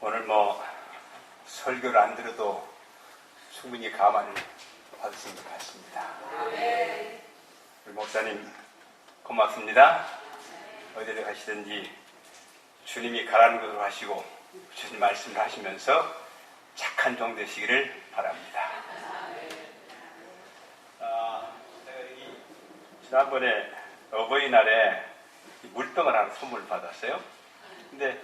오늘 설교를 안 들어도 충분히 감안을 받으신 것 같습니다. 우리 목사님 고맙습니다. 어디를 가시든지 주님이 가라는 것으로 하시고 주신 말씀을 하시면서 착한 종 되시기를 바랍니다. 지난번에 어버이날에 물병을 하나 선물 받았어요. 근데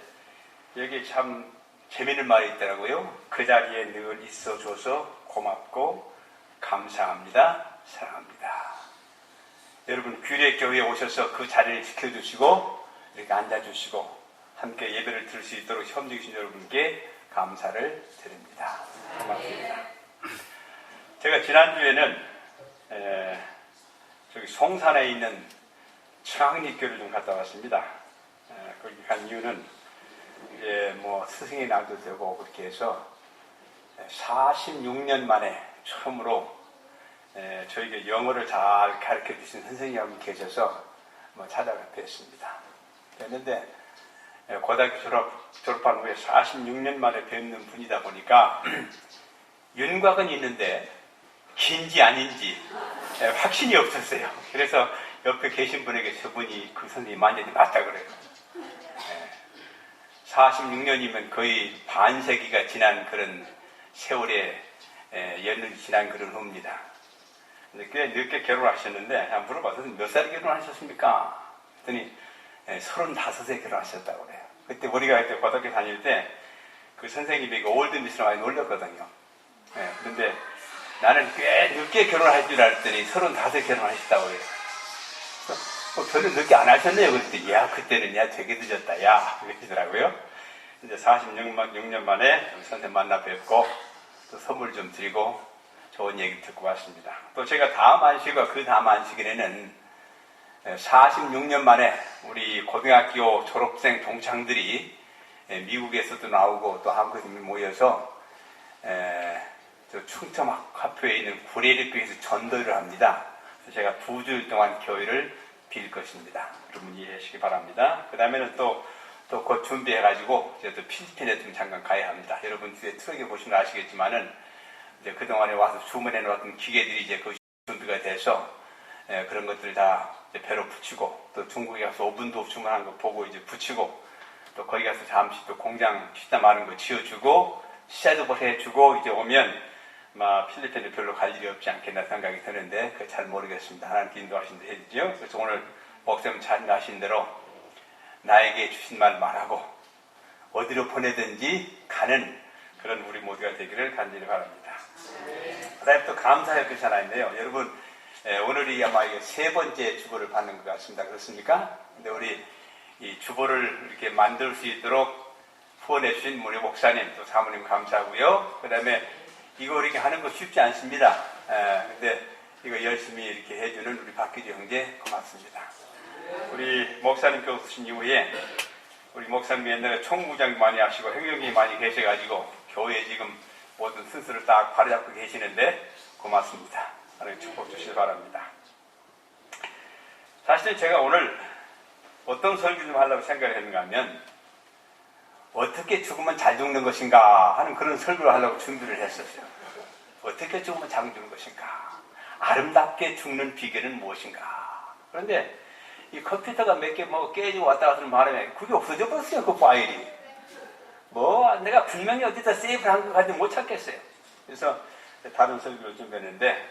여기 참 재미있는 말이 있더라고요. 그 자리에 늘 있어줘서 고맙고 감사합니다. 사랑합니다. 여러분 규례교회에 오셔서 그 자리를 지켜주시고 이렇게 앉아주시고 함께 예배를 들을 수 있도록 협력해 주신 여러분께 감사를 드립니다. 고맙습니다. 제가 지난주에는 저기 송산에 있는 청학리교를 좀 갔다 왔습니다. 거기 간 이유는 이제 스승의 날도 되고 그렇게 해서 46년 만에 처음으로 저에게 영어를 잘 가르쳐 주신 선생님이 한 분 계셔서 찾아가 뵀습니다. 뵀는데 고등학교 졸업한 후에 46년 만에 뵙는 분이다 보니까 윤곽은 있는데 긴지 아닌지 확신이 없었어요. 그래서 옆에 계신 분에게 저분이 그 선생님이 완전히 맞다 그래요. 46년이면 거의 반세기가 지난 그런 세월에 연륜이 지난 그런 후입니다. 근데 꽤 늦게 결혼하셨는데 물어봐서 몇 살에 결혼하셨습니까? 그랬더니 35에 결혼하셨다고 그래요. 그때 우리가 그때 고등학교 다닐 때 그 선생님이 올드미스로 많이 놀렸거든요. 그런데 나는 꽤 늦게 결혼할 줄 알았더니 35에 결혼하셨다고 그래요. 별로 늦게 안 하셨네요. 그랬더니 야 그때는 야 되게 늦었다 야 그러시더라고요. 이제 46년 만에 선생님 만나 뵙고 또 선물 좀 드리고 좋은 얘기 듣고 왔습니다. 또 제가 다음 안식과 그 다음 안식일에는 46년 만에 우리 고등학교 졸업생 동창들이 미국에서도 나오고 또 한국에서 모여서 저 충청학교에 있는 구례리교에서 전도를 합니다. 그래서 제가 2주일 동안 교회를 빌 것입니다. 여러분 이해해 주시기 바랍니다. 그 다음에는 또 곧 준비해가지고 이제 또 필리핀에 좀 잠깐 가야 합니다. 여러분 뒤에 트럭에 보시면 아시겠지만은 이제 그동안에 와서 주문해 놓았던 기계들이 이제 그 준비가 돼서 그런 것들 다 이제 배로 붙이고 또 중국에 가서 오븐도 주문한 거 보고 이제 붙이고 또 거기 가서 잠시 또 공장 시다 마는 거 지어주고 시야도 해주고 이제 오면 필리핀에 별로 갈 일이 없지 않겠나 생각이 드는데 그거 잘 모르겠습니다. 하나님께 인도하신 대 해주죠. 그래서 오늘 목사님 잘 아신 대로 나에게 주신 말 말하고 어디로 보내든지 가는 그런 우리 모두가 되기를 간절히 바랍니다. 그 다음에 또 감사할 것이 하나 있는데요. 여러분 오늘이 아마 세 번째 주보를 받는 것 같습니다. 그렇습니까? 근데 우리 이 주보를 이렇게 만들 수 있도록 후원해 주신 우리 목사님 또 사모님 감사하고요. 그 다음에 이거 이렇게 하는 거 쉽지 않습니다. 근데 이거 열심히 이렇게 해주는 우리 박기주 형제 고맙습니다. 우리 목사님께 오신 이후에 우리 목사님 옛날에 총무장 많이 하시고 행정이 많이 계셔가지고 교회에 지금 모든 순서를 딱 바로잡고 계시는데 고맙습니다. 하나님 축복 주시기 바랍니다. 사실 제가 오늘 어떤 설교를 좀 하려고 생각을 했는가 하면 어떻게 죽으면 잘 죽는 것인가 하는 그런 설교를 하려고 준비를 했었어요. 어떻게 죽으면 잘 죽는 것인가? 아름답게 죽는 비결은 무엇인가? 그런데 이 컴퓨터가 몇 개 깨지고 왔다 갔다 하는 바람에 그게 없어져 버렸어요. 그 파일이. 내가 분명히 어디다 세이브를 한 것 같은데 못 찾겠어요. 그래서 다른 설교를 준비했는데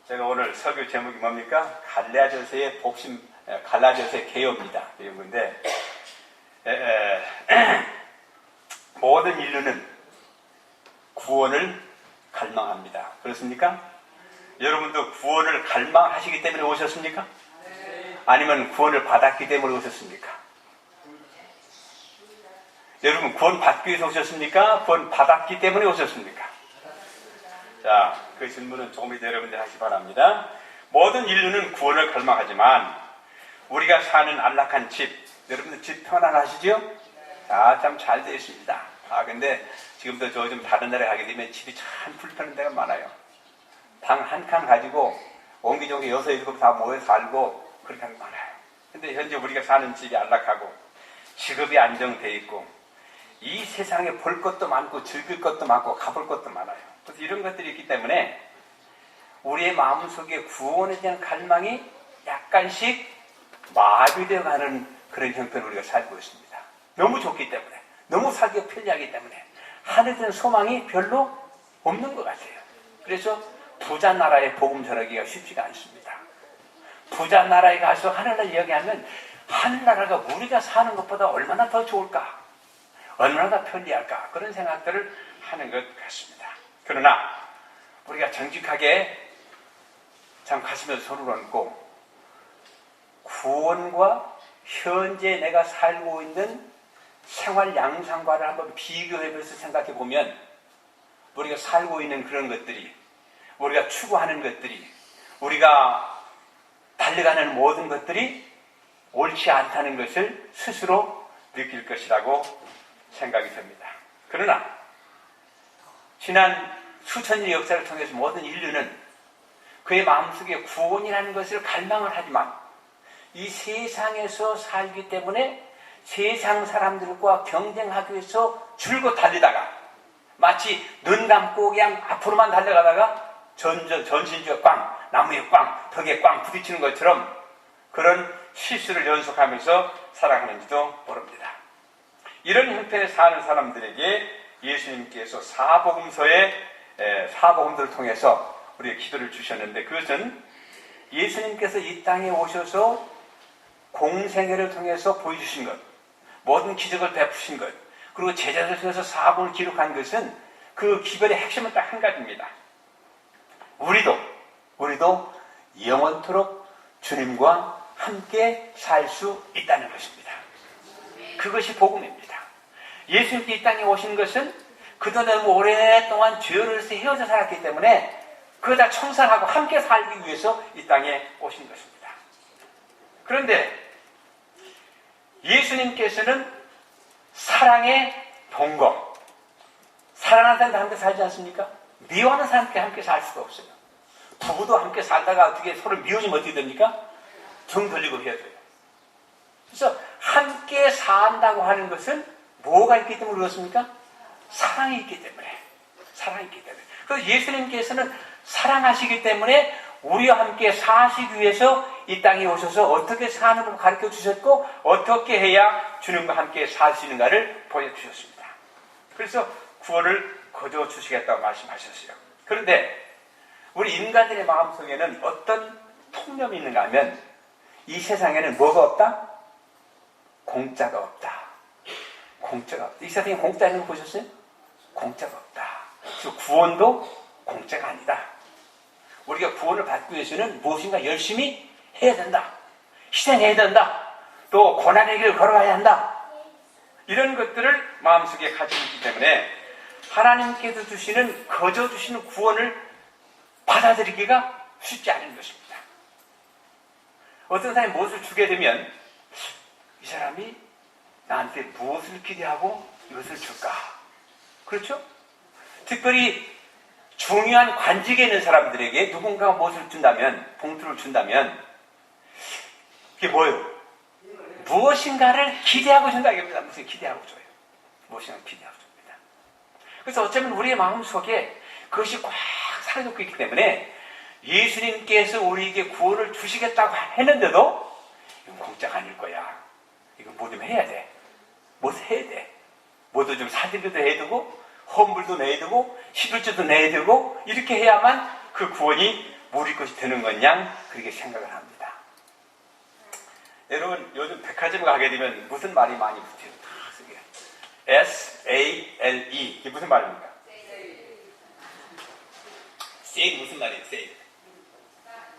제가 오늘 설교 제목이 뭡니까? 갈라디아서의 복심, 갈라디아서의 개요입니다. 이런 건데 모든 인류는 구원을 갈망합니다. 그렇습니까? 여러분도 구원을 갈망하시기 때문에 오셨습니까? 아니면 구원을 받았기 때문에 오셨습니까? 여러분 구원 받기 위해서 오셨습니까? 구원 받았기 때문에 오셨습니까? 자, 그 질문은 조금 이따 여러분들 하시기 바랍니다. 모든 인류는 구원을 갈망하지만 우리가 사는 안락한 집, 여러분들 집 편안하시죠? 참 잘 되어 있습니다. 근데 지금도 저 좀 다른 나라에 가게 되면 집이 참 불편한 데가 많아요. 방 한 칸 가지고 옹기종기 6, 7 다 모여 살고 그렇게 하는 게 많아요. 근데 현재 우리가 사는 집이 안락하고 직업이 안정되어 있고 이 세상에 볼 것도 많고 즐길 것도 많고 가볼 것도 많아요. 그래서 이런 것들이 있기 때문에 우리의 마음속에 구원에 대한 갈망이 약간씩 마비되어 가는 그런 형편을 우리가 살고 있습니다. 너무 좋기 때문에, 너무 살기가 편리하기 때문에 하늘에 대한 소망이 별로 없는 것 같아요. 그래서 부자 나라에 복음 전하기가 쉽지가 않습니다. 부자 나라에 가서 하늘나라 이야기하면 하늘나라가 우리가 사는 것보다 얼마나 더 좋을까, 얼마나 더 편리할까, 그런 생각들을 하는 것 같습니다. 그러나 우리가 정직하게 참 가슴에서 손을 얹고 구원과 현재 내가 살고 있는 생활 양상과를 한번 비교해보면서 생각해 보면 우리가 살고 있는 그런 것들이, 우리가 추구하는 것들이, 우리가 달려가는 모든 것들이 옳지 않다는 것을 스스로 느낄 것이라고 생각이 듭니다. 그러나 지난 수천 년의 역사를 통해서 모든 인류는 그의 마음속에 구원이라는 것을 갈망을 하지만 이 세상에서 살기 때문에 세상 사람들과 경쟁하기 위해서 줄곧 달리다가 마치 눈 감고 그냥 앞으로만 달려가다가 전신주에 꽝, 나무에 꽝, 벽에 꽝 부딪히는 것처럼 그런 실수를 연속하면서 살아가는지도 모릅니다. 이런 형편에 사는 사람들에게 예수님께서 사복음서를 통해서 우리의 기도를 주셨는데, 그것은 예수님께서 이 땅에 오셔서 공생애를 통해서 보여주신 것, 모든 기적을 베푸신 것, 그리고 제자들을 통해서 사복을 기록한 것은 그 기별의 핵심은 딱 한 가지입니다. 우리도 영원토록 주님과 함께 살 수 있다는 것입니다. 그것이 복음입니다. 예수님께 이 땅에 오신 것은 그도 너무 오랫동안 죄로서 헤어져 살았기 때문에 그거 다 청산하고 함께 살기 위해서 이 땅에 오신 것입니다. 그런데 예수님께서는 사랑의 동거, 사랑하는 사람과 함께 살지 않습니까? 미워하는 사람과 함께 살 수가 없어요. 부부도 함께 살다가 어떻게 서로 미워지면 어떻게 됩니까? 정 돌리고 헤어져요. 그래서 함께 산다고 하는 것은 뭐가 있기 때문에 그렇습니까? 사랑이 있기 때문에. 사랑이 있기 때문에. 그래서 예수님께서는 사랑하시기 때문에 우리와 함께 사시기 위해서 이 땅에 오셔서 어떻게 사는 걸 가르쳐 주셨고 어떻게 해야 주님과 함께 살 수 있는가를 보여주셨습니다. 그래서 구원을 거저 주시겠다고 말씀하셨어요. 그런데 우리 인간들의 마음속에는 어떤 통념이 있는가 하면 이 세상에는 뭐가 없다? 공짜가 없다. 공짜가 없다. 이 세상에 공짜 있는 거 보셨어요? 공짜가 없다. 그래서 구원도 공짜가 아니다. 우리가 구원을 받기 위해서는 무엇인가 열심히 해야 된다. 희생해야 된다. 또 고난의 길을 걸어가야 한다. 이런 것들을 마음속에 가지고 있기 때문에 하나님께서 거저 주시는 구원을 받아들이기가 쉽지 않은 것입니다. 어떤 사람이 무엇을 주게 되면 이 사람이 나한테 무엇을 기대하고 이것을 줄까? 그렇죠? 특별히 중요한 관직에 있는 사람들에게 누군가가 무엇을 준다면, 봉투를 준다면 그게 뭐예요? 무엇인가를 기대하고 준다 이겁니다. 무슨 기대하고 줘요. 무엇인가 기대하고 줍니다. 그래서 어쩌면 우리의 마음속에 그것이 꽉 사라졌고 있기 때문에 예수님께서 우리에게 구원을 주시겠다고 했는데도 이건 공짜가 아닐 거야. 이건 뭐 좀 해야 돼. 뭐 해야 돼. 뭐도 좀 사들여도 해야 되고 헌물도 내야 되고 11조도 내야 되고 이렇게 해야만 그 구원이 우리 것이 되는 거냐 그렇게 생각을 합니다. 여러분 요즘 백화점 가게 되면 무슨 말이 많이 붙여요? S-A-L-E 이게 무슨 말입니까? 세일이 무슨 말이에요?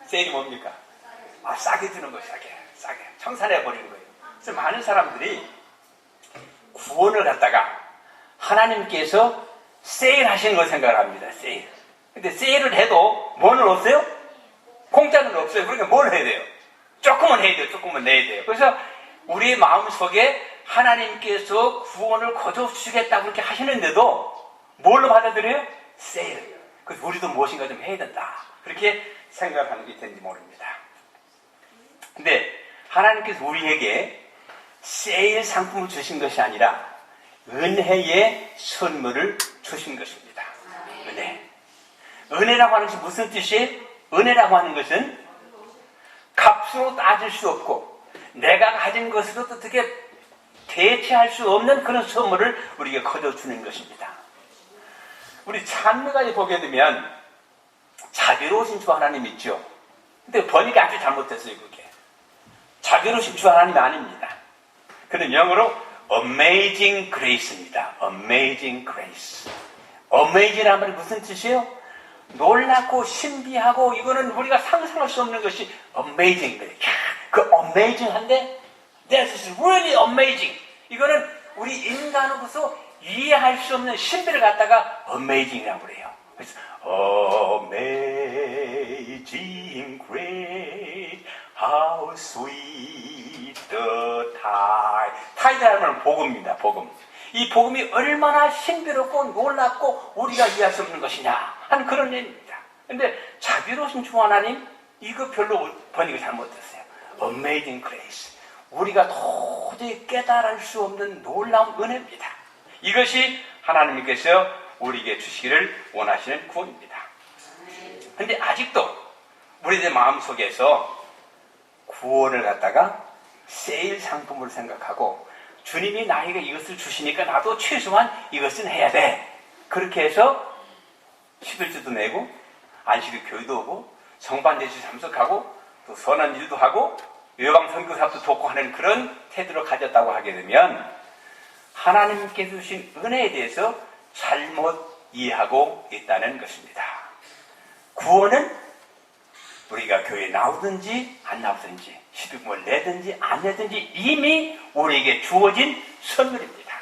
세일이 뭡니까? 싸게 주는 거예요. 싸게 청산해버리는 거예요. 그래서 많은 사람들이 구원을 갖다가 하나님께서 세일하시는 걸 생각을 합니다. 세일. 근데 세일을 해도 뭐는 없어요? 공짜는 없어요. 그러니까 뭘 해야 돼요? 조금은 해야 돼요. 조금은 내야 돼요. 그래서 우리의 마음속에 하나님께서 구원을 거저 주시겠다고 그렇게 하시는데도 뭘로 받아들여요? 세일. 그래서 우리도 무엇인가 좀 해야 된다. 그렇게 생각을 하는 게 있는지 모릅니다. 근데 하나님께서 우리에게 세일 상품을 주신 것이 아니라 은혜의 선물을 주신 것입니다. 은혜. 은혜라고 하는 것이 무슨 뜻이에요? 은혜라고 하는 것은 값으로 따질 수 없고 내가 가진 것으로 어떻게 대체할 수 없는 그런 선물을 우리에게 거둬주는 것입니다. 우리 찬미가에 보게 되면 자비로우신 주 하나님 있죠. 근데 번역이 아주 잘못됐어요. 그게 자비로우신 주 하나님이 아닙니다. 그는 영어로 Amazing Grace입니다. Amazing Grace. Amazing이라는 말이 무슨 뜻이에요? 놀랍고 신비하고 이거는 우리가 상상할 수 없는 것이 Amazing. 그 Amazing한데 This is really amazing. 이거는 우리 인간으로서 이해할 수 없는 신비를 갖다가 Amazing이라고 그래요. 그래서 Amazing Grace, how sweet the tide. 타이드라는 말은 복음입니다. 복음. 이 복음이 얼마나 신비롭고 놀랍고 우리가 이해할 수 없는 것이냐 하는 그런 얘기입니다. 근데 자비로우신 주 하나님 이거 별로 번역이 잘못됐어요. Amazing Grace. 우리가 도저히 깨달을 수 없는 놀라운 은혜입니다. 이것이 하나님께서 우리에게 주시기를 원하시는 구원입니다. 그런데 아직도 우리들 마음속에서 구원을 갖다가 세일 상품으로 생각하고 주님이 나에게 이것을 주시니까 나도 최소한 이것은 해야 돼. 그렇게 해서 11주도 내고 안식일 교회도 오고 성반대주 참석하고 또 선한 일도 하고 요방 선교사도 돕고 하는 그런 태도를 가졌다고 하게 되면 하나님께서 주신 은혜에 대해서 잘못 이해하고 있다는 것입니다. 구원은 우리가 교회에 나오든지 안 나오든지 시비금을 내든지 안 내든지 이미 우리에게 주어진 선물입니다.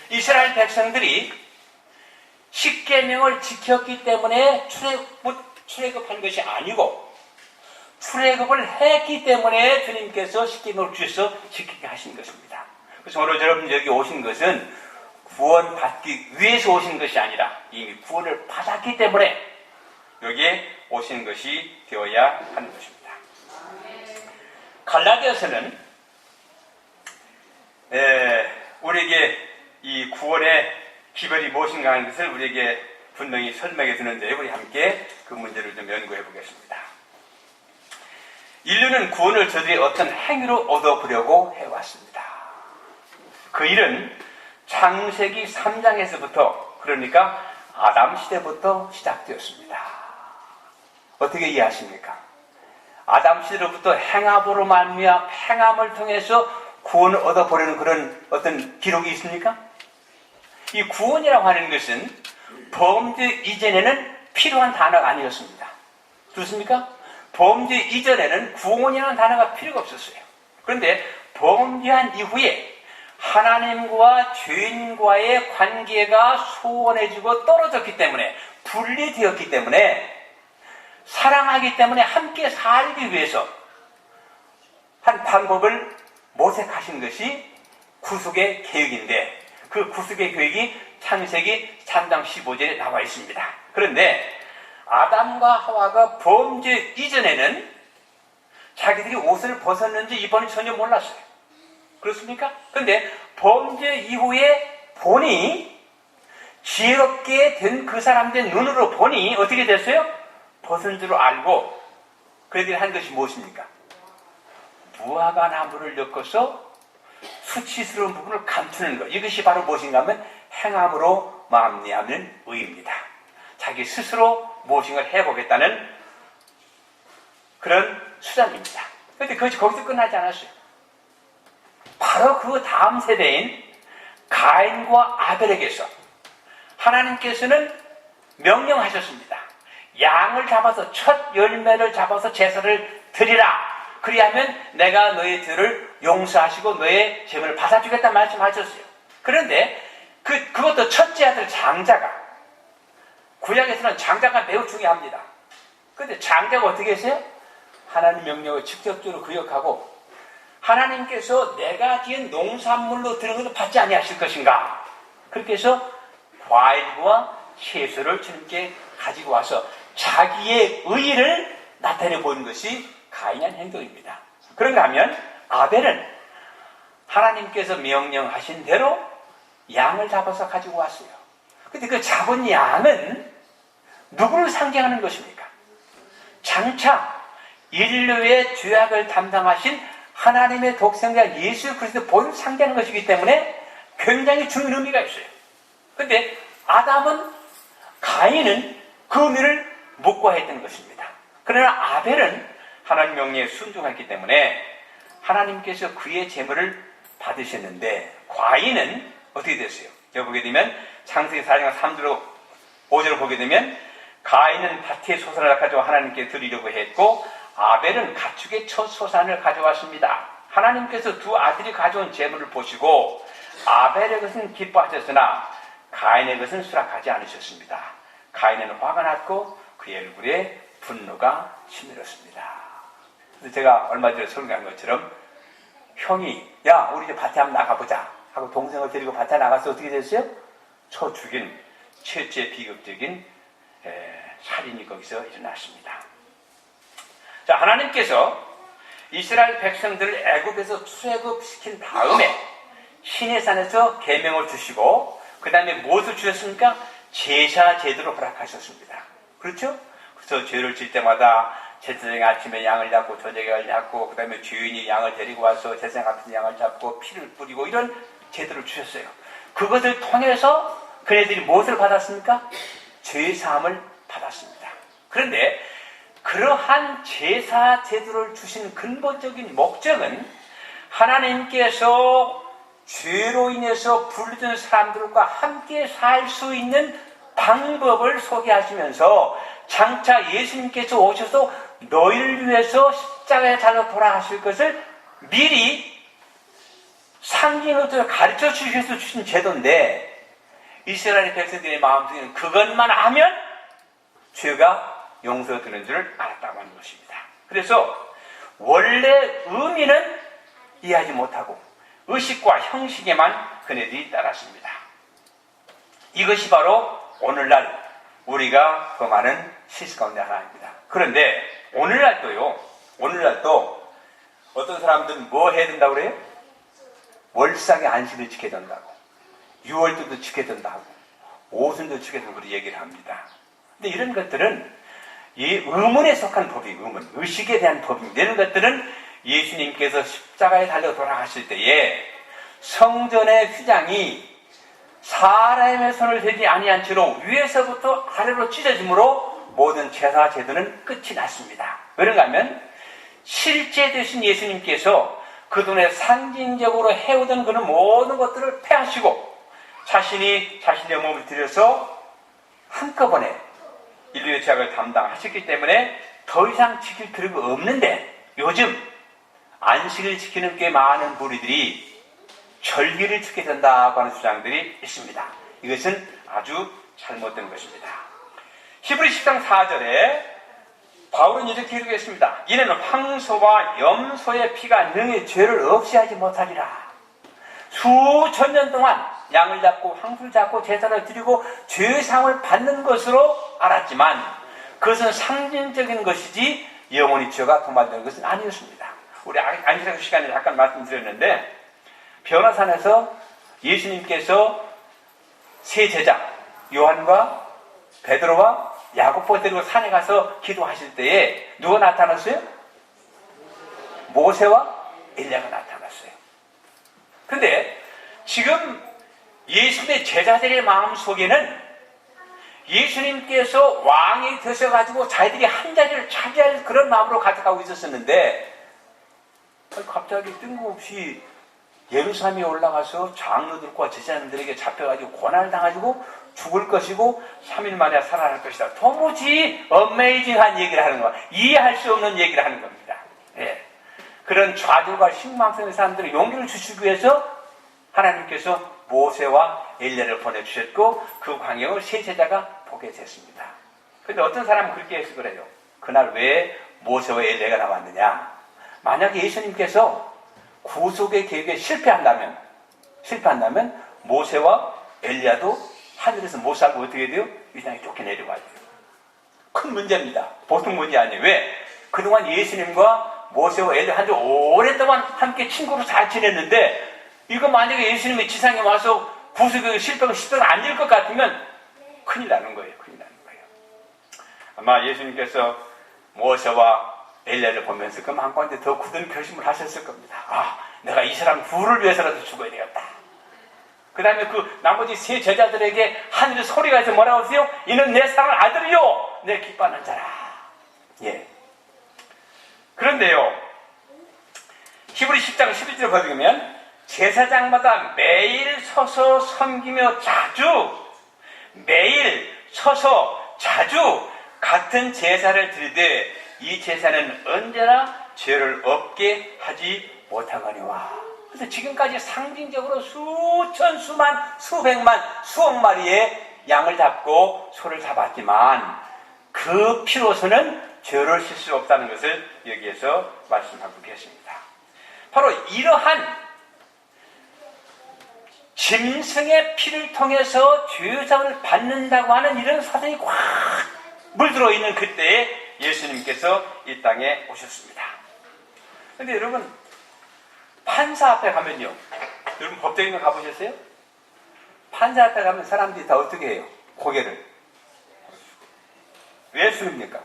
이스라엘 백성들이 십계명을 지켰기 때문에 출애굽한 것이 아니고 출애굽을 했기 때문에 주님께서 십계명을 주셔서 지키게 하신 것입니다. 그래서 오늘 여러분 여기 오신 것은 구원받기 위해서 오신 것이 아니라 이미 구원을 받았기 때문에 여기에 오신 것이 되어야 하는 것입니다. 갈라디아서는 우리에게 이 구원의 기별이 무엇인가 하는 것을 우리에게 분명히 설명해 주는데 우리 함께 그 문제를 좀 연구해 보겠습니다. 인류는 구원을 저들이 어떤 행위로 얻어보려고 해왔습니다. 그 일은 창세기 3장에서부터 그러니까 아담 시대부터 시작되었습니다. 어떻게 이해하십니까? 아담 시대로부터 행함으로 말미암아 행함을 통해서 구원을 얻어보려는 그런 어떤 기록이 있습니까? 이 구원이라고 하는 것은 범죄 이전에는 필요한 단어가 아니었습니다. 그렇습니까? 범죄 이전에는 구원이라는 단어가 필요가 없었어요. 그런데 범죄한 이후에 하나님과 죄인과의 관계가 소원해지고 떨어졌기 때문에 분리되었기 때문에 사랑하기 때문에 함께 살기 위해서 한 방법을 모색하신 것이 구속의 계획인데 그 구속의 계획이 창세기 3장 15절에 나와 있습니다. 그런데 아담과 하와가 범죄 이전에는 자기들이 옷을 벗었는지 이번에 전혀 몰랐어요. 그렇습니까? 그런데 범죄 이후에 보니 지혜롭게 된 그 사람들 눈으로 보니 어떻게 됐어요? 벗은 줄 알고 그들이 한 것이 무엇입니까? 무화과 나무를 엮어서 수치스러운 부분을 감추는 것. 이것이 바로 무엇인가 하면 행함으로 말미암는 의입니다. 자기 스스로 무엇인가를 해보겠다는 그런 수단입니다. 그런데 그것이 거기서 끝나지 않았어요. 바로 그 다음 세대인 가인과 아벨에게서 하나님께서는 명령하셨습니다. 양을 잡아서 첫 열매를 잡아서 제사를 드리라. 그리하면 내가 너희 들을 용서하시고 너의 죄를 받아주겠다 말씀하셨어요. 그런데 그것도 첫째 아들 장자가 구약에서는 장자가 매우 중요합니다. 그런데 장자가 어떻게 했어요? 하나님 명령을 직접적으로 기억하고 하나님께서 내가 지은 농산물로 드는 것을 받지 아니하실 것인가? 그렇게 해서 과일과 채소를 주님께 가지고 와서 자기의 의의를 나타내 보이는 것이 가인한 행동입니다. 그런가 하면 아벨은 하나님께서 명령하신 대로 양을 잡아서 가지고 왔어요. 근데 그 잡은 양은 누구를 상징하는 것입니까? 장차 인류의 죄악을 담당하신 하나님의 독생자 예수 그리스도 본인을 상징하는 것이기 때문에 굉장히 중요한 의미가 있어요. 근데 아담은, 가인은 그 의미를 묵과했던 것입니다. 그러나 아벨은 하나님 명령에 순종했기 때문에 하나님께서 그의 제물을 받으셨는데, 과인은 어떻게 됐어요? 여기 보게 되면 창세기 4장 3절로 5절을 보게 되면 가인은 밭의 소산을 가져와 하나님께 드리려고 했고, 아벨은 가축의 첫 소산을 가져왔습니다. 하나님께서 두 아들이 가져온 제물을 보시고 아벨의 것은 기뻐하셨으나 가인의 것은 수락하지 않으셨습니다. 가인은 화가 났고 그의 얼굴에 분노가 치밀었습니다. 그래서 제가 얼마 전에 설명한 것처럼 형이 야 우리 이제 밭에 한번 나가보자 하고 동생을 데리고 밭에 나가서 어떻게 됐어요? 쳐 죽인 최째 비극적인 살인이 거기서 일어났습니다. 자, 하나님께서 이스라엘 백성들을 애굽에서 출애굽시킨 다음에 시내산에서 계명을 주시고 그 다음에 무엇을 주셨습니까? 제사 제도를 허락하셨습니다. 그렇죠? 그래서 죄를 질 때마다 제사장이 아침에 양을 잡고 저녁에 양을 잡고 그 다음에 주인이 양을 데리고 와서 제사장 같은 양을 잡고 피를 뿌리고 이런 제도를 주셨어요. 그것을 통해서 그네들이 무엇을 받았습니까? 죄사함을 받았습니다. 그런데 그러한 제사 제도를 주신 근본적인 목적은 하나님께서 죄로 인해서 분리된 사람들과 함께 살 수 있는 방법을 소개하시면서 장차 예수님께서 오셔서 너희를 위해서 십자가에 달려 돌아가실 것을 미리 상징으로 가르쳐 주셔서 주신 제도인데, 이스라엘 백성들의 마음속에는 그것만 하면 죄가 용서되는 줄을 알았다고 하는 것입니다. 그래서 원래 의미는 이해하지 못하고 의식과 형식에만 그네들이 따랐습니다. 이것이 바로 오늘날 우리가 범하는 실수 가운데 하나입니다. 그런데 오늘날도 어떤 사람들은 뭐 해야 된다고 그래요? 월삭의 안식을 지켜야 된다고, 유월절도 지켜야 된다고, 오순도 지켜야 된다고 얘기를 합니다. 근데 이런 것들은 이 의문에 속한 법이 의식에 대한 법입니다. 이런 것들은 예수님께서 십자가에 달려 돌아가실 때에 성전의 휘장이 사람의 손을 대지 아니한 채로 위에서부터 아래로 찢어짐으로 모든 제사 제도는 끝이 났습니다. 그런가 하면 실제 되신 예수님께서 그동안에 상징적으로 해오던 그런 모든 것들을 폐하시고 자신의 몸을 들여서 한꺼번에 인류의 죄악을 담당하셨기 때문에 더 이상 지킬 필요가 없는데, 요즘 안식을 지키는 꽤 많은 무리들이 절기를 지켜야 된다고 하는 주장들이 있습니다. 이것은 아주 잘못된 것입니다. 히브리 10장 4절에 바울은 이렇게 기록했습니다. 이는 황소와 염소의 피가 능히 죄를 없이 하지 못하리라. 수천 년 동안 양을 잡고 황소를 잡고 제사를 드리고 죄상을 받는 것으로 알았지만 그것은 상징적인 것이지 영원히 죄가 도말되는 것은 아니었습니다. 우리 안식일 시간에 잠깐 말씀드렸는데, 변화산에서 예수님께서 세 제자 요한과 베드로와 야고보 데리고 산에 가서 기도하실 때에 누가 나타났어요? 모세와 엘리야가 나타났어요. 근데 지금 예수님의 제자들의 마음속에는 예수님께서 왕이 되셔가지고 자기들이 한 자리를 차지할 그런 마음으로 가져가고 있었는데, 갑자기 뜬금없이 예루살렘에 올라가서 장로들과 제자들에게 잡혀가지고 고난을 당하고 죽을 것이고 3일 만에 살아날 것이다. 도무지 어메이징한 얘기를 하는 거야. 이해할 수 없는 얘기를 하는 겁니다. 예. 그런 좌절과 실망스러운 사람들의 용기를 주시기 위해서 하나님께서 모세와 엘리야를 보내주셨고 그 광경을 세 제자가 보게 됐습니다. 그런데 어떤 사람은 그렇게 해서 그래요. 그날 왜 모세와 엘리야가 나왔느냐? 만약에 예수님께서 구속의 계획에 실패한다면 모세와 엘리야도 하늘에서 못 살고 어떻게 돼요? 이 땅에 쫓겨내려가야 돼요. 큰 문제입니다. 보통 문제 아니에요. 왜? 그동안 예수님과 모세와 엘리야 아주 오랫동안 함께 친구로 잘 지냈는데, 이거 만약에 예수님이 지상에 와서 구속의 실패가 10배가 아닐 것 같으면 큰일 나는 거예요. 큰일 나는 거예요. 아마 예수님께서 모세와 엘리야를 보면서 그 마음가운데 더 굳은 결심을 하셨을 겁니다. 아, 내가 이 사람 둘을 위해서라도 죽어야 되겠다. 그 다음에 그 나머지 세 제자들에게 하늘의 소리가 있어 뭐라고 하세요? 이는 내 사랑하는 아들이요 내 기뻐하는 자라. 예. 그런데요, 히브리 10장 11절을 보면 제사장마다 매일 서서 섬기며 매일 서서 자주 같은 제사를 드리되 이 제사는 언제나 죄를 없게 하지 못하거니와. 그래서 지금까지 상징적으로 수천, 수만, 수백만, 수억 마리의 양을 잡고 소를 잡았지만 그 피로서는 죄를 실 수 없다는 것을 여기에서 말씀하고 계십니다. 바로 이러한 짐승의 피를 통해서 죄사함을 받는다고 하는 이런 사정이 꽉 물들어 있는 그때에 예수님께서 이 땅에 오셨습니다. 그런데 여러분, 판사 앞에 가면요, 여러분 법정에 가보셨어요? 판사 앞에 가면 사람들이 다 어떻게 해요? 고개를 왜 숙입니까?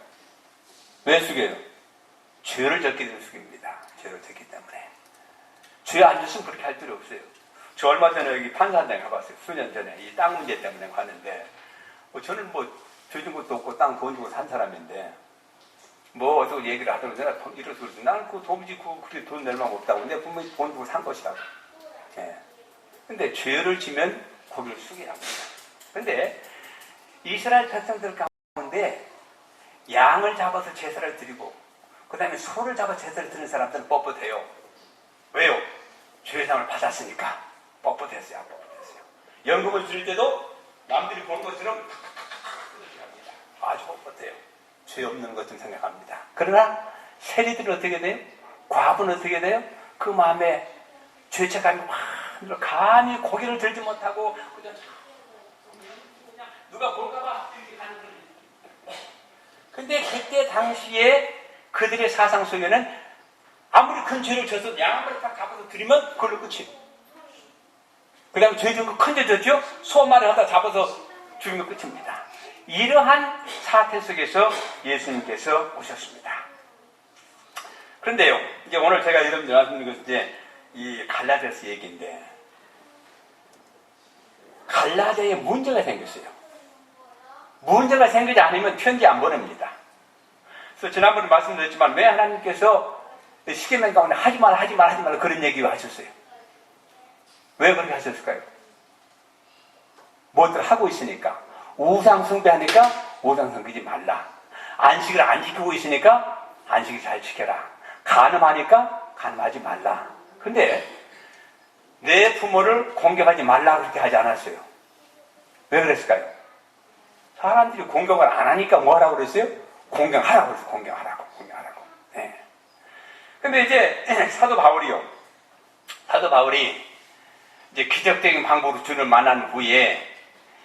왜 숙여요? 죄를 졌기 때문에 숙입니다. 죄를 졌기 때문에. 죄 안 졌으면 그렇게 할 필요 없어요. 저 얼마 전에 여기 판사한테 가봤어요. 수년 전에 이 땅 문제 때문에 갔는데 저는 뭐 죄진 것도 없고 땅 돈 주고 산 사람인데 뭐 어서 얘기를 하더라도 내가 이래서 그러지. 나는 그 도무지 그렇게 돈 낼 마음 없다고. 내가 분명히 돈 주고 산 것이라고. 예. 근데 죄를 지면 고개를 숙여야 합니다. 근데 이스라엘 백성들 가운데 양을 잡아서 제사를 드리고 그 다음에 소를 잡아 제사를 드리는 사람들은 뻣뻣해요. 왜요? 죄사함을 받았으니까 뻣뻣했어요. 뻣뻣했어요. 연금을 드릴 때도 남들이 보는 것처럼 아주 뻣뻣해요. 죄 없는 것 좀 생각합니다. 그러나 세리들은 어떻게 돼요? 과부는 어떻게 돼요? 그 마음에 죄책감이 확 들어 감히 고개를 들지 못하고 그냥 누가 볼까봐 이렇게 가는 거예요. 근데 그때 당시에 그들의 사상 속에는 아무리 큰 죄를 져서 양 한 마리 딱 잡아서 드리면 그걸로 끝이에요. 그 다음에 죄 진 거 큰 죄 졌죠? 소 한 마리 하다 잡아서 죽이면 끝입니다. 이러한 사태 속에서 예수님께서 오셨습니다. 그런데요, 이제 오늘 제가 여러분들 말씀드린 것은 이제 이 갈라디아서 얘기인데, 갈라디아에 문제가 생겼어요. 문제가 생기지 않으면 편지 안 보냅니다. 그래서 지난번에 말씀드렸지만 왜 하나님께서 십계명 가운데 하지 마라 그런 얘기를 하셨어요. 왜 그렇게 하셨을까요? 뭐들 하고 있으니까. 우상 숭배하니까 우상 섬기지 말라. 안식을 안 지키고 있으니까 안식을 잘 지켜라. 간음하니까 간음하지 말라. 근데 내 부모를 공경하지 말라 그렇게 하지 않았어요. 왜 그랬을까요? 사람들이 공경을 안 하니까 뭐 하라고 그랬어요? 공경하라고 그랬어요. 공경하라고. 네. 근데 이제 사도 바울이 이제 기적적인 방법으로 주를 만난 후에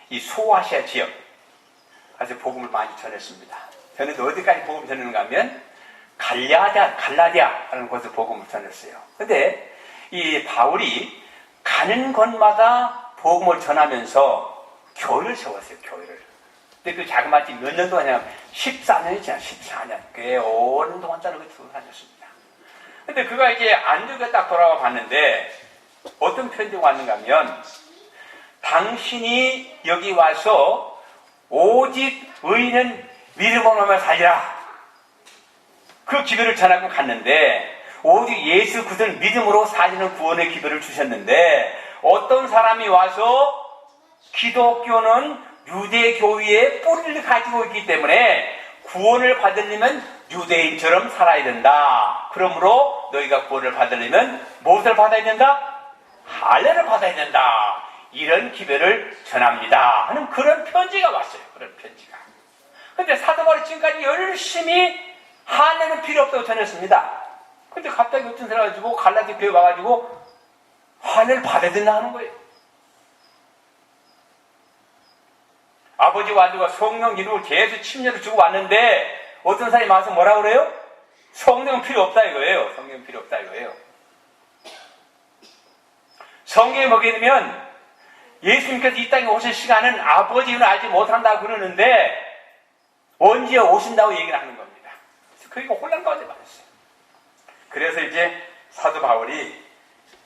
이 소아시아 지역 가서 복음을 많이 전했습니다. 저는 어디까지 복음을 전했는가 하면 갈라디아라는 곳에 복음을 전했어요. 근데 이 바울이 가는 곳마다 복음을 전하면서 교회를 세웠어요. 교회를. 근데 그 자그마치 몇 년 동안 하냐면 14년이 지나 14년. 꽤 오랜 동안 따르고 다녔습니다. 근데 그가 이제 안디옥에 딱 돌아와 봤는데 어떤 편지가 왔는가 하면 당신이 여기 와서 오직 의인은 믿음으로만 살리라. 그 기별을 전하고 갔는데 오직 예수 그리스도를 믿음으로 사시는 구원의 기별을 주셨는데 어떤 사람이 와서 기독교는 유대교회의 뿌리를 가지고 있기 때문에 구원을 받으려면 유대인처럼 살아야 된다. 그러므로 너희가 구원을 받으려면 무엇을 받아야 된다? 할례를 받아야 된다. 이런 기별을 전합니다 하는 그런 편지가 왔어요. 그런 편지가. 근데 사도 바울이 지금까지 열심히 할례는 필요 없다고 전했습니다. 근데 갑자기 어떤 사람이 가지고 갈라디 교회 와가지고 할례를 받아야 된다 하는 거예요. 아버지와 아들과 성령 이름을 계속 침례를 주고 왔는데 어떤 사람이 와서 뭐라고 그래요? 성령은 필요 없다 이거예요. 성령은 필요 없다 이거예요. 성경에 보게 되면 예수님께서 이 땅에 오실 시간은 아버지는 알지 못한다고 그러는데 언제 오신다고 얘기를 하는 겁니다. 그러니까 혼란 가운데 맞았어요. 그래서 이제 사도 바울이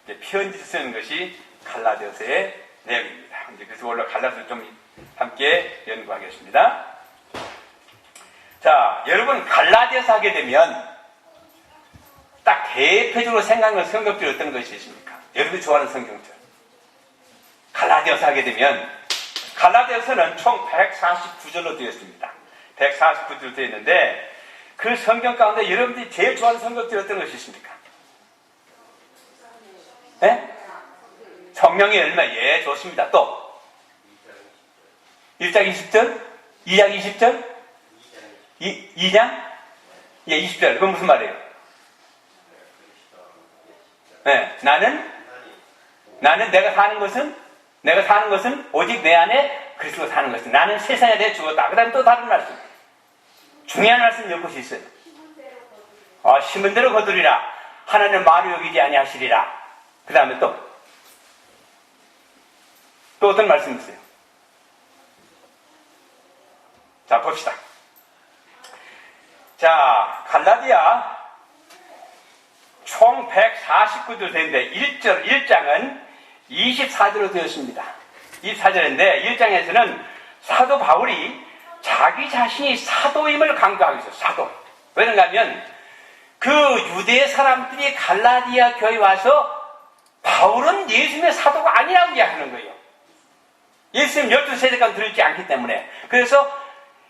이제 편지를 쓰는 것이 갈라디아서의 내용입니다. 이제 그래서 원래 갈라디아서 좀 함께 연구하겠습니다. 자, 여러분 갈라디아서 하게 되면 딱 대표적으로 생각하는 성경들이 어떤 것이 있습니까? 여러분이 좋아하는 성경들. 갈라디아서 하게 되면 갈라디아서는 총 149절로 되어 있습니다. 149절로 되어 있는데 그 성경 가운데 여러분들이 제일 좋아하는 성경들이 어떤 것이 있습니까? 네? 성령의 열매, 예, 좋습니다. 또 1장 20절? 2장 20절? 2장? 예, 20절. 그건 무슨 말이에요? 네, 나는 내가 사는 것은 오직 내 안에 그리스도가 사는 것이다. 나는 세상에 대해 죽었다. 그 다음에 또 다른 말씀. 중요한 말씀 몇 곳이 있어요. 심은 대로 거두리라. 하나님 말을 여기지 아니하시리라. 그 다음에 또 어떤 말씀이 있어요? 자, 봅시다. 자, 갈라디아 총 149절 되는데 1장은 24절로 되었습니다. 24절인데 1장에서는 사도 바울이 자기 자신이 사도임을 강조하고 있어요. 사도. 왜냐하면 그 유대 사람들이 갈라디아 교회에 와서 바울은 예수님의 사도가 아니라고 이야기하는 거예요. 예수님 12세대까지 들었지 않기 때문에. 그래서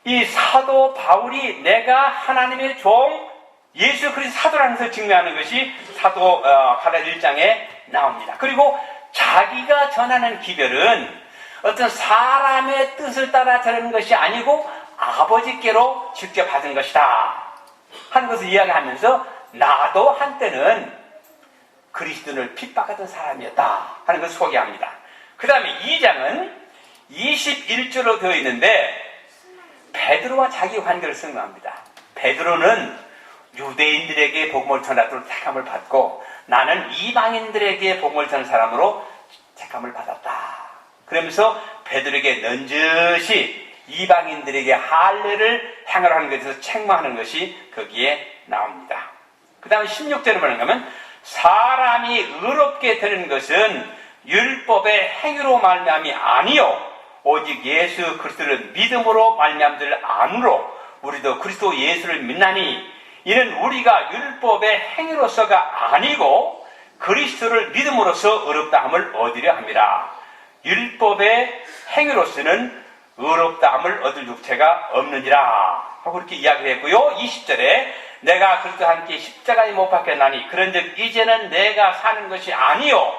이 사도 바울이 내가 하나님의 종 예수 그리스도 사도라는 것을 증명하는 것이 사도 갈라디아 1장에 나옵니다. 그리고 자기가 전하는 기별은 어떤 사람의 뜻을 따라 전하는 것이 아니고 아버지께로 직접 받은 것이다 하는 것을 이야기하면서 나도 한때는 그리스도를 핍박하던 사람이었다 하는 것을 소개합니다. 그 다음에 2장은 21절로 되어 있는데 베드로와 자기 관계를 설명합니다. 베드로는 유대인들에게 복음을 전하도록 택함을 받고 나는 이방인들에게 복음을 전하는 사람으로 택함을 받았다. 그러면서 베드로에게 넌저시 이방인들에게 할례를 행하라는 것에서 책망하는 것이 거기에 나옵니다. 그 다음에 16절에 뭐냐면 사람이 의롭게 되는 것은 율법의 행위로 말미암이 아니요 오직 예수 그리스도를 믿음으로 말미암들 안으로 우리도 그리스도 예수를 믿나니 이는 우리가 율법의 행위로서가 아니고 그리스도를 믿음으로써 의롭다함을 얻으려 함이라. 율법의 행위로서는 의롭다함을 얻을 육체가 없느니라 하고 그렇게 이야기를 했고요. 20절에 내가 그리스도와 함께 십자가에 못 박혔나니 그런즉 이제는 내가 사는 것이 아니요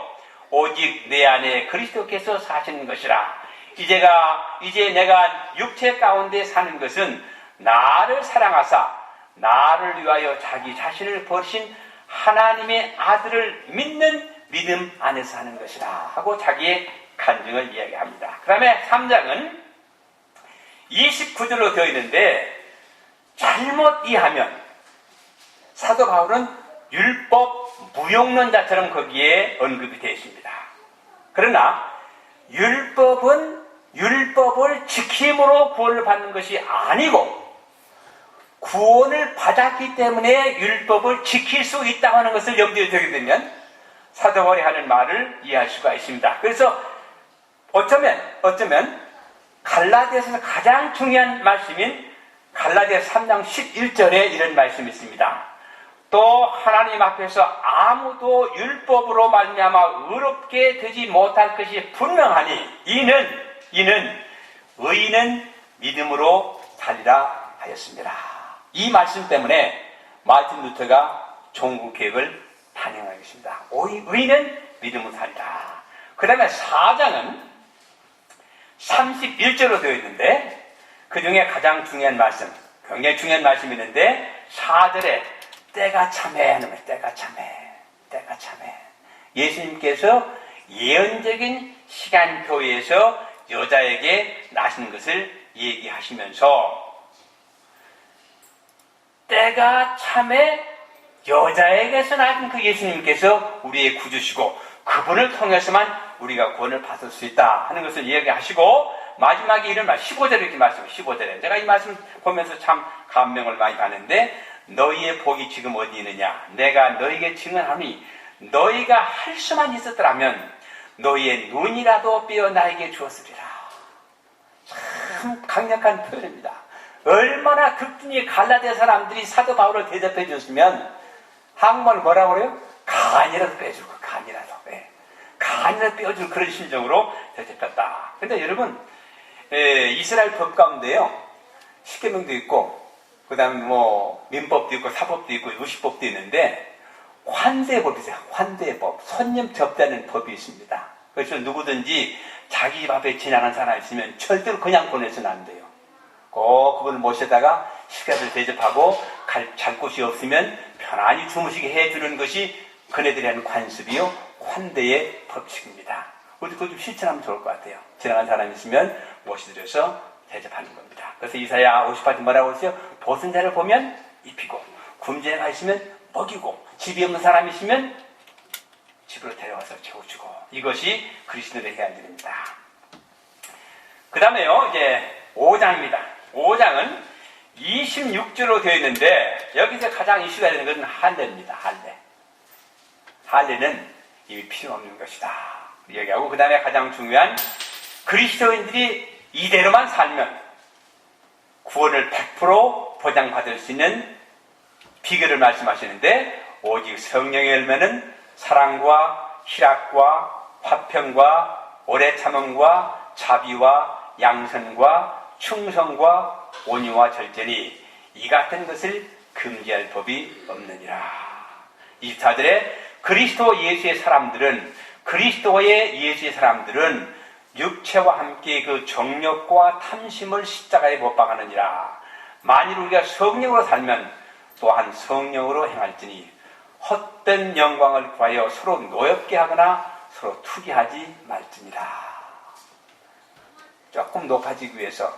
오직 내 안에 그리스도께서 사시는 것이라. 이제 내가 육체 가운데 사는 것은 나를 사랑하사 나를 위하여 자기 자신을 버리신 하나님의 아들을 믿는 믿음 안에서 하는 것이라 하고 자기의 간증을 이야기합니다. 그 다음에 3장은 29절로 되어 있는데 잘못 이해하면 사도 바울은 율법 무용론자처럼 거기에 언급이 되어 있습니다. 그러나 율법을 지킴으로 구원을 받는 것이 아니고 구원을 받았기 때문에 율법을 지킬 수 있다고 하는 것을 염두에 두게 되면 사도 바울이 하는 말을 이해할 수가 있습니다. 그래서 어쩌면 갈라디아서에서 가장 중요한 말씀인 갈라디아서 3장 11절에 이런 말씀이 있습니다. 또 하나님 앞에서 아무도 율법으로 말미암아 의롭게 되지 못할 것이 분명하니 이는 의인은 믿음으로 살리라 하였습니다. 이 말씀 때문에 마틴 루터가 종국개혁을 단행하겠습니다. 의인은 믿음으로 살리라. 그 다음에 4장은 31절로 되어 있는데 그 중에 가장 중요한 말씀, 굉장히 중요한 말씀이 있는데 4절에 때가 참해. 때가 참해. 예수님께서 예언적인 시간표에서 여자에게 나시는 것을 얘기하시면서 때가 참해 여자에게서 나신 그 예수님께서 우리의 구주시고 그분을 통해서만 우리가 구원을 받을 수 있다 하는 것을 이야기하시고 마지막에 이런 말 15절에 이렇게 말씀해요. 15절에 제가 이 말씀 보면서 참 감명을 많이 받는데 너희의 복이 지금 어디 있느냐 내가 너희에게 증언하니 너희가 할 수만 있었더라면 너희의 눈이라도 빼어 나에게 주었으리라. 참 강력한 표현입니다. 얼마나 극진히 갈라디아 사람들이 사도 바울을 대접해 줬으면 한국말로 뭐라고 그래요? 간이라도 빼줄 거, 간이라도. 네. 간이라도 빼어줄 그런 심정으로 대접했다. 근데 여러분, 이스라엘 법 가운데요, 십계명도 있고, 그 다음에 뭐, 민법도 있고, 사법도 있고, 유시법도 있는데, 환대법이 있어요. 환대법. 손님 접대하는 법이 있습니다. 그래서 누구든지 자기 집 앞에 지나가는 사람이 있으면 절대로 그냥 보내서는 안 돼요. 꼭 그분을 모셔다가 식사를 대접하고 잘 곳이 없으면 편안히 주무시게 해주는 것이 그네들이 하는 관습이요 환대의 법칙입니다. 우리도 그거 좀 실천하면 좋을 것 같아요. 지나간 사람이 있으면 모셔드려서 대접하는 겁니다. 그래서 이사야 58절 뭐라고 했어요? 벗은 자를 보면 입히고 굶주려가 있으면 먹이고 집이 없는 사람이 있으면 집으로 데려와서 채워주고 이것이 그리스도인의 해야 할 일입니다. 그 다음에요 이제 5장입니다. 5장은 26절로 되어 있는데 여기서 가장 이슈가 되는 것은 할례입니다. 할례. 할례는 이미 필요 없는 것이다. 얘기하고 그 다음에 가장 중요한 그리스도인들이 이대로만 살면 구원을 100% 보장받을 수 있는 비결을 말씀하시는데 오직 성령의 열매는 사랑과 희락과 화평과 오래 참음과 자비와 양선과 충성과 온유와 절제니 이 같은 것을 금지할 법이 없느니라. 24절에 그리스도 예수의 사람들은 육체와 함께 그 정욕과 탐심을 십자가에 못 박아느니라. 만일 우리가 성령으로 살면 또한 성령으로 행할지니 헛된 영광을 구하여 서로 노엽게 하거나 서로 투기하지 말지니라. 조금 높아지기 위해서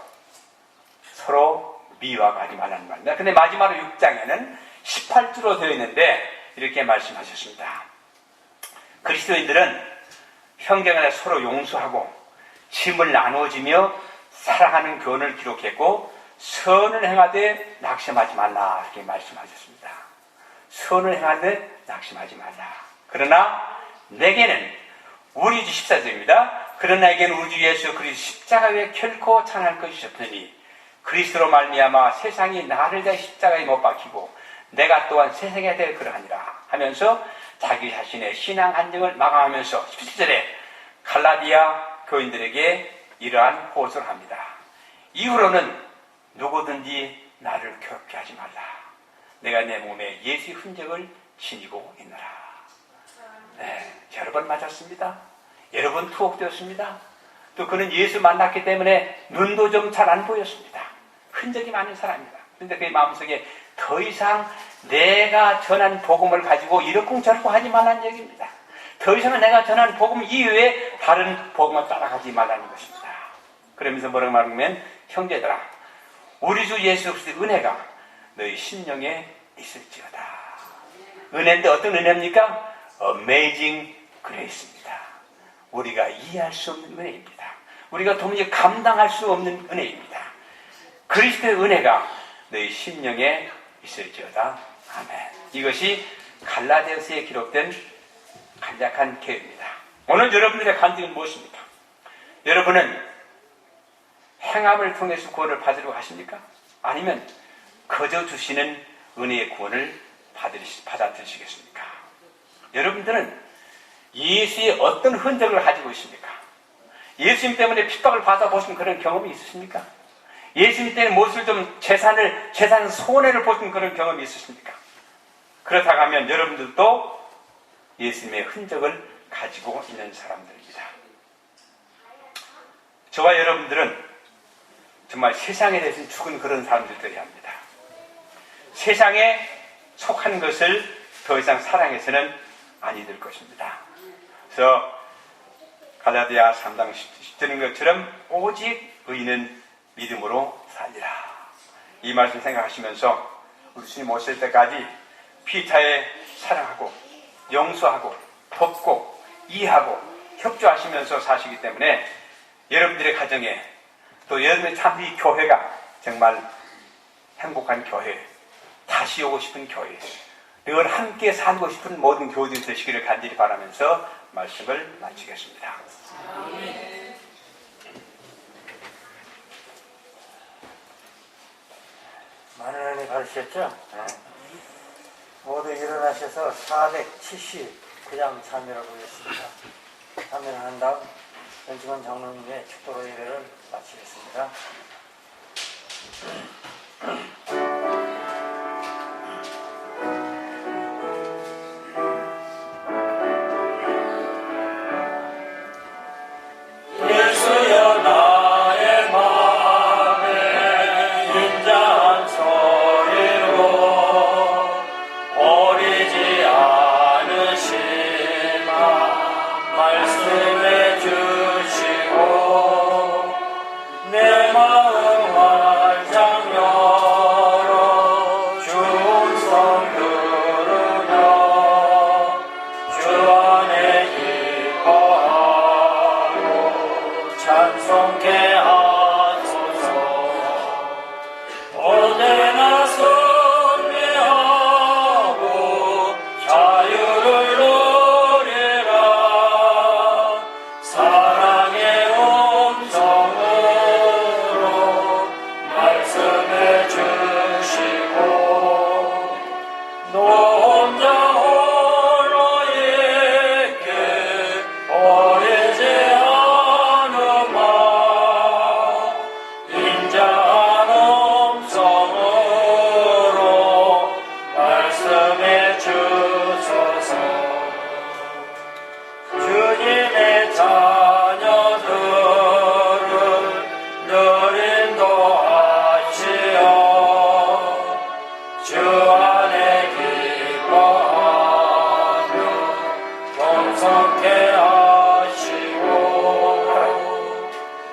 서로 미화하지 말라는 말입니다. 근데 마지막으로 6장에는 18주로 되어 있는데 이렇게 말씀하셨습니다. 그리스도인들은 형제간에 서로 용서하고 짐을 나누어지며 사랑하는 교훈을 기록했고 선을 행하되 낙심하지 말라 이렇게 말씀하셨습니다. 선을 행하되 낙심하지 말라. 그러나 내게는 우리 주 14절입니다. 그러나 내게는 우리 주 예수 그리스도 십자가 위에 결코 찬할 것이 없으니 그리스도로 말미암아 세상이 나를 대해 십자가에 못 박히고 내가 또한 세상에 대해 그러하니라 하면서 자기 자신의 신앙 한증을 마감하면서 17절에 갈라디아 교인들에게 이러한 호소를 합니다. 이후로는 누구든지 나를 괴롭게 하지 말라. 내가 내 몸에 예수의 흔적을 지니고 있노라. 네, 여러 번 맞았습니다. 여러 번 투옥되었습니다. 또 그는 예수 만났기 때문에 눈도 좀 잘 안 보였습니다. 흔적이 많은 사람입니다. 그런데 그의 마음속에 더 이상 내가 전한 복음을 가지고 이러쿵저러쿵 하지 말라는 얘기입니다. 더 이상은 내가 전한 복음 이외에 다른 복음을 따라가지 말라는 것입니다. 그러면서 뭐라고 말하면 형제들아 우리 주 예수 그리스도의 은혜가 너희 심령에 있을지어다. 은혜인데 어떤 은혜입니까? Amazing Grace입니다. 우리가 이해할 수 없는 은혜입니다. 우리가 도무지 감당할 수 없는 은혜입니다. 그리스도의 은혜가 너희 심령에 있을지어다. 아멘. 이것이 갈라디아서에 기록된 간략한 계획입니다. 오늘 여러분들의 간증은 무엇입니까? 여러분은 행함을 통해서 구원을 받으려고 하십니까? 아니면 거저 주시는 은혜의 구원을 받아들이시겠습니까? 여러분들은 예수의 어떤 흔적을 가지고 있습니까? 예수님 때문에 핍박을 받아보신 그런 경험이 있으십니까? 예수님 때문에 무엇을 좀 재산 손해를 보신 그런 경험이 있으십니까? 그렇다고 하면 여러분들도 예수님의 흔적을 가지고 있는 사람들입니다. 저와 여러분들은 정말 세상에 대해서 죽은 그런 사람들이어야 합니다. 세상에 속한 것을 더 이상 사랑해서는 아니 될 것입니다. 그래서 갈라디아 3장 10절인 것처럼 오직 의인은 믿음으로 살리라. 이 말씀 생각하시면서 우리 주님 오실 때까지 피차에 사랑하고 용서하고 돕고 이해하고 협조하시면서 사시기 때문에 여러분들의 가정에 또 여러분의 참 이 교회가 정말 행복한 교회, 다시 오고 싶은 교회, 늘 함께 살고 싶은 모든 교우들이 되시기를 간절히 바라면서 말씀을 마치겠습니다. 많은 은혜 받으셨죠? 네. 모두 일어나셔서 479장 참여를 보겠습니다. 참여를 한 다음 연중원 장로님의 축도로 예배를 마치겠습니다. 예수여 나의 맘에 인자한 소리로 버리지 않으시나 말씀해 주시고 내 마음 활짝 열어 주 음성 들으며 주 안에 기뻐하고 찬송케 하소서. 언제나 선미하고 자유를 누리라. 사랑의 음성으로 말씀해 주시고 너 혼자 홀로 있게 버리지 않으마. 인자한 음성으로 말씀해 주소서. 주님의 자녀들을 늘 인도하시어 주 안에 기뻐하며 경성케 하시고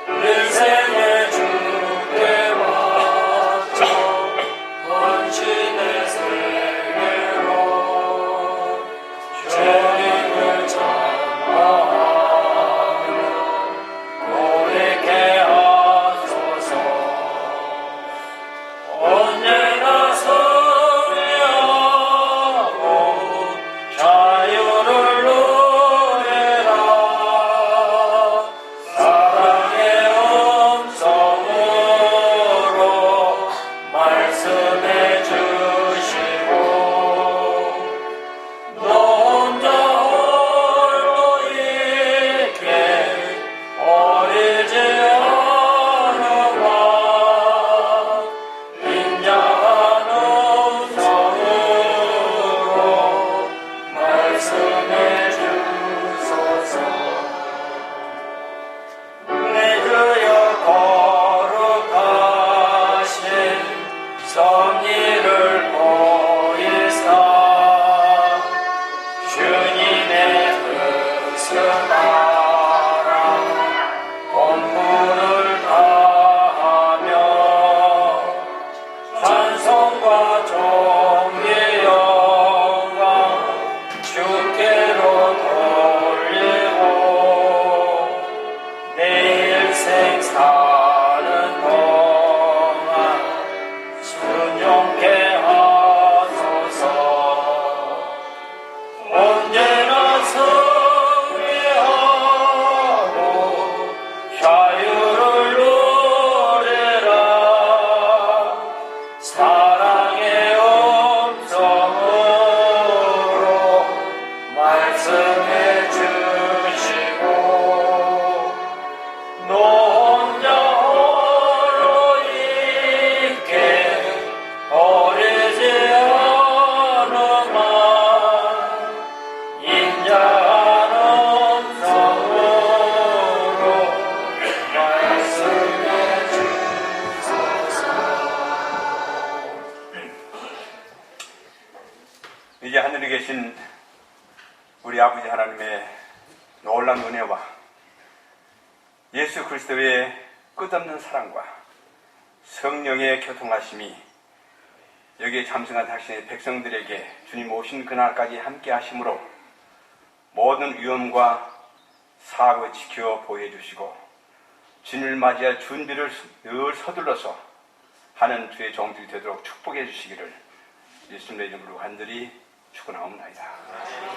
인생의 주께 바쳐 헌신의 세계로 주님을 찬양하며 고백케 하소서. 언제나 선회하고 자유를 누리라. 사랑의 음성으로 말씀해 주시고 너 혼자 홀로 있게 버리지 않으마. 인자한 음성으로 말씀해 주소서. 내 주여 거룩하신 섭리를 보이사 주님의 뜻을 따라 공부를 다하며 찬송과 존귀 영광 주께로 돌리고 내 일생 사는 동안 순종케 하소서. 언제나 승리하고 자유를 누리라. 사랑의 음성으로 말씀해 주시고 너 혼자 홀로 있게 버리지 않으마. 인자한 음성으로 말씀해 주소서. 이제 하늘에 계신 우리 아버지 하나님의 놀라운 은혜와 예수 그리스도의 끝없는 사랑과 성령의 교통하심이 여기에 참석한 당신의 백성들에게 주님 오신 그날까지 함께 하심으로 모든 위험과 사고 지켜 보여주시고 주님을 맞이할 준비를 늘 서둘러서 하는 주의 종들이 되도록 축복해 주시기를 예수님의 이름으로 간절히 축원하옵나이다.